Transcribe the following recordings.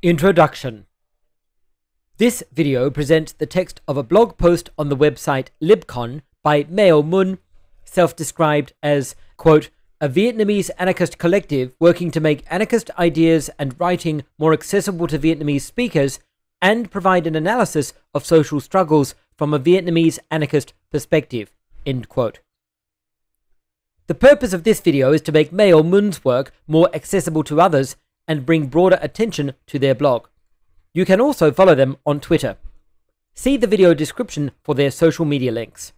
Introduction. This video presents the text of a blog post on the website Libcon by Mèo Mun, self-described as, quote, a Vietnamese anarchist collective working to make anarchist ideas and writing more accessible to Vietnamese speakers and provide an analysis of social struggles from a Vietnamese anarchist perspective, end quote. The purpose of this video is to make Mèo Mun's work more accessible to others and bring broader attention to their blog. You can also follow them on Twitter. See the video description for their social media links.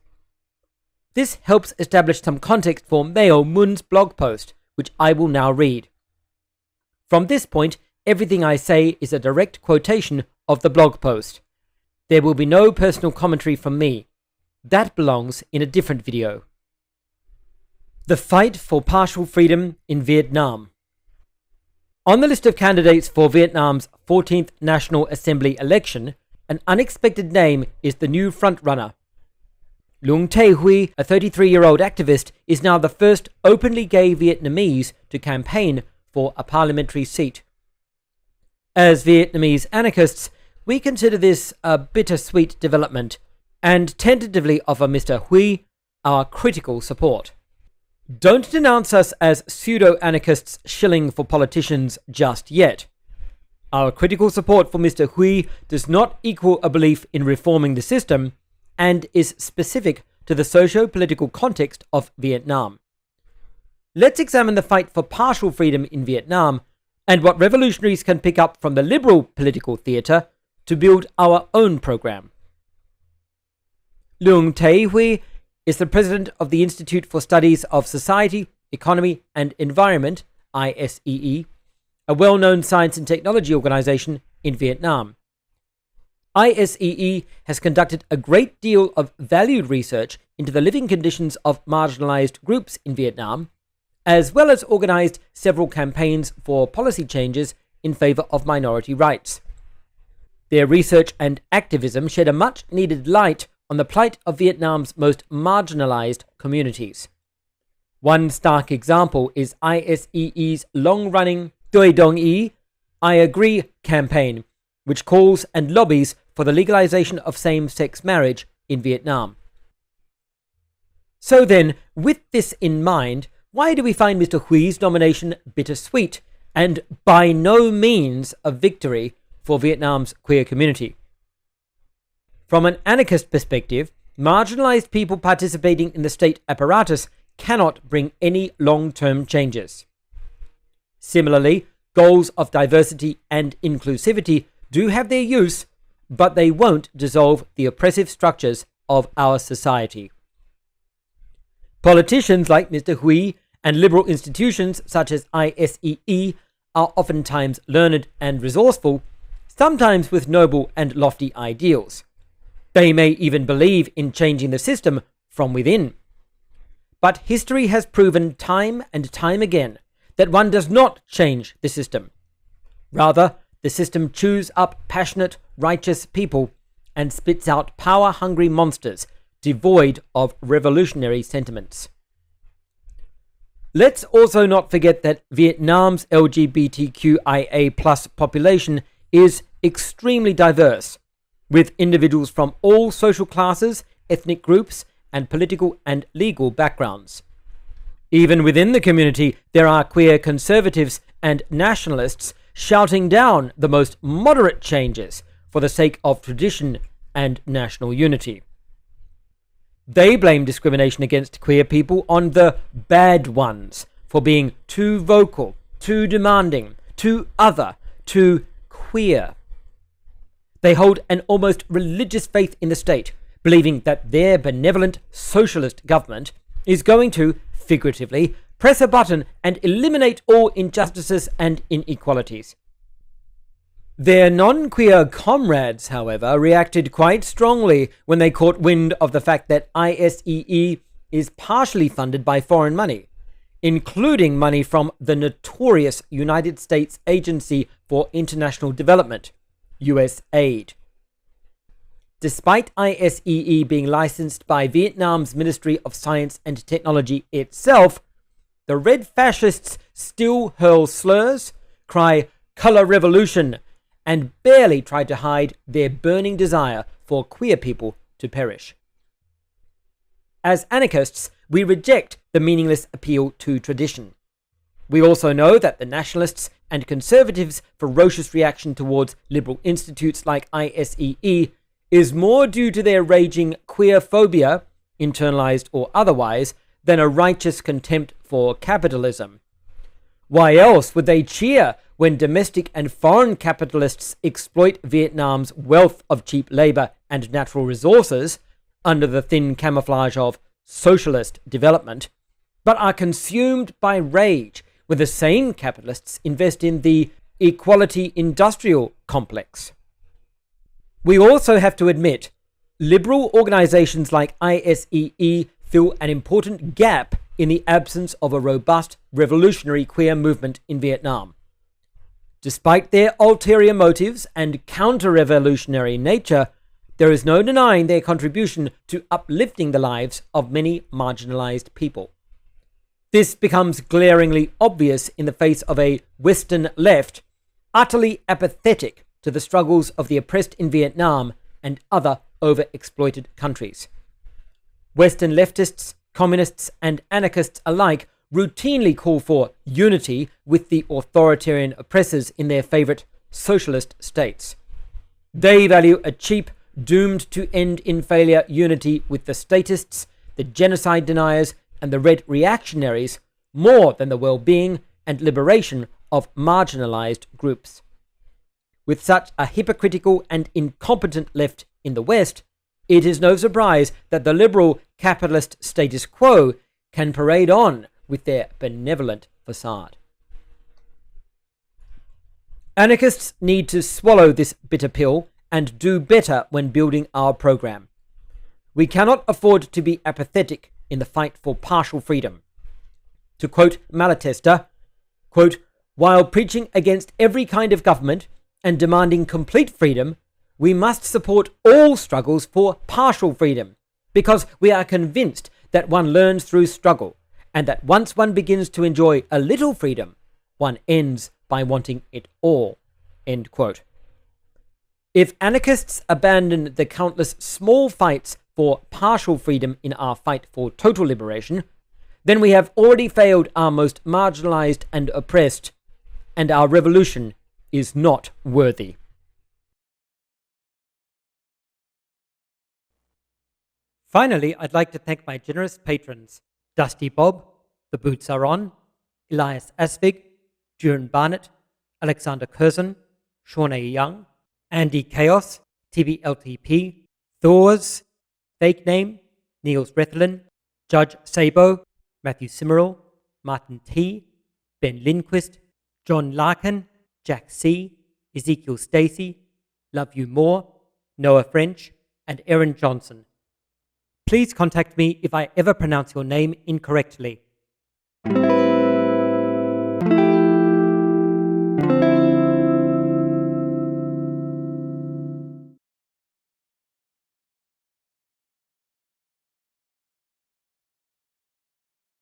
This helps establish some context for Mèo Mun's blog post, which I will now read. From this point, everything I say is a direct quotation of the blog post. There will be no personal commentary from me. That belongs in a different video. The fight for partial freedom in Vietnam. On the list of candidates for Vietnam's 14th National Assembly election, an unexpected name is the new frontrunner. Luong Tay Huy, a 33-year-old activist, is now the first openly gay Vietnamese to campaign for a parliamentary seat. As Vietnamese anarchists, we consider this a bittersweet development and tentatively offer Mr. Huy our critical support. Don't denounce us as pseudo-anarchists shilling for politicians just yet. Our critical support for Mr. Huy does not equal a belief in reforming the system and is specific to the socio-political context of Vietnam. Let's examine the fight for partial freedom in Vietnam and what revolutionaries can pick up from the liberal political theatre to build our own program. Luong Tay Huy is the president of the Institute for Studies of Society, Economy and Environment, ISEE, a well-known science and technology organization in Vietnam. ISEE has conducted a great deal of valued research into the living conditions of marginalized groups in Vietnam, as well as organized several campaigns for policy changes in favor of minority rights. Their research and activism shed a much-needed light on the plight of Vietnam's most marginalized communities. One stark example is ISEE's long-running Tôi Đồng Ý, I Agree campaign, which calls and lobbies for the legalization of same-sex marriage in Vietnam. So then, with this in mind, why do we find Mr. Huy's nomination bittersweet and by no means a victory for Vietnam's queer community? From an anarchist perspective, marginalized people participating in the state apparatus cannot bring any long-term changes. Similarly, goals of diversity and inclusivity do have their use, but they won't dissolve the oppressive structures of our society. Politicians like Mr. Huy and liberal institutions such as ISEE are oftentimes learned and resourceful, sometimes with noble and lofty ideals. They may even believe in changing the system from within. But history has proven time and time again that one does not change the system. Rather, the system chews up passionate, righteous people and spits out power-hungry monsters devoid of revolutionary sentiments. Let's also not forget that Vietnam's LGBTQIA+ population is extremely diverse, with individuals from all social classes, ethnic groups, and political and legal backgrounds. Even within the community, there are queer conservatives and nationalists shouting down the most moderate changes for the sake of tradition and national unity. They blame discrimination against queer people on the bad ones for being too vocal, too demanding, too other, too queer. They hold an almost religious faith in the state, believing that their benevolent socialist government is going to, figuratively, press a button and eliminate all injustices and inequalities. Their non-queer comrades, however, reacted quite strongly when they caught wind of the fact that ISEE is partially funded by foreign money, including money from the notorious United States Agency for International Development, USAID. Despite ISEE being licensed by Vietnam's Ministry of Science and Technology itself, the red fascists still hurl slurs, cry "Color Revolution," and barely tried to hide their burning desire for queer people to perish. As anarchists, we reject the meaningless appeal to tradition. We also know that the nationalists' and conservatives' ferocious reaction towards liberal institutes like ISEE is more due to their raging queer phobia, internalized or otherwise, than a righteous contempt for capitalism. Why else would they cheer when domestic and foreign capitalists exploit Vietnam's wealth of cheap labor and natural resources under the thin camouflage of socialist development, but are consumed by rage when the same capitalists invest in the equality industrial complex? We also have to admit, liberal organizations like ISEE fill an important gap in the absence of a robust revolutionary queer movement in Vietnam. Despite their ulterior motives and counter-revolutionary nature, there is no denying their contribution to uplifting the lives of many marginalized people. This becomes glaringly obvious in the face of a Western left utterly apathetic to the struggles of the oppressed in Vietnam and other overexploited countries. Western leftists, communists, and anarchists alike routinely call for unity with the authoritarian oppressors in their favorite socialist states. They value a cheap, doomed to end in failure unity with the statists, the genocide deniers, and the red reactionaries more than the well-being and liberation of marginalized groups. With such a hypocritical and incompetent left in the West, it is no surprise that the liberal capitalist status quo can parade on with their benevolent facade. Anarchists need to swallow this bitter pill and do better when building our program. We cannot afford to be apathetic in the fight for partial freedom. To quote Malatesta, quote, "While preaching against every kind of government and demanding complete freedom, we must support all struggles for partial freedom, because we are convinced that one learns through struggle, and that once one begins to enjoy a little freedom, one ends by wanting it all." End quote. If anarchists abandon the countless small fights for partial freedom in our fight for total liberation, then we have already failed our most marginalized and oppressed, and our revolution is not worthy. Finally, I'd like to thank my generous patrons, Dusty Bob, The Boots Are On, Elias Asvig, Duran Barnett, Alexander Curzon, Shawnee Young, Andy Chaos, TBLTP, Thors, Fake Name, Niels Rethlin, Judge Sabo, Matthew Simmerall, Martin T, Ben Lindquist, John Larkin, Jack C, Ezekiel Stacy, Love You More, Noah French, and Aaron Johnson. Please contact me if I ever pronounce your name incorrectly.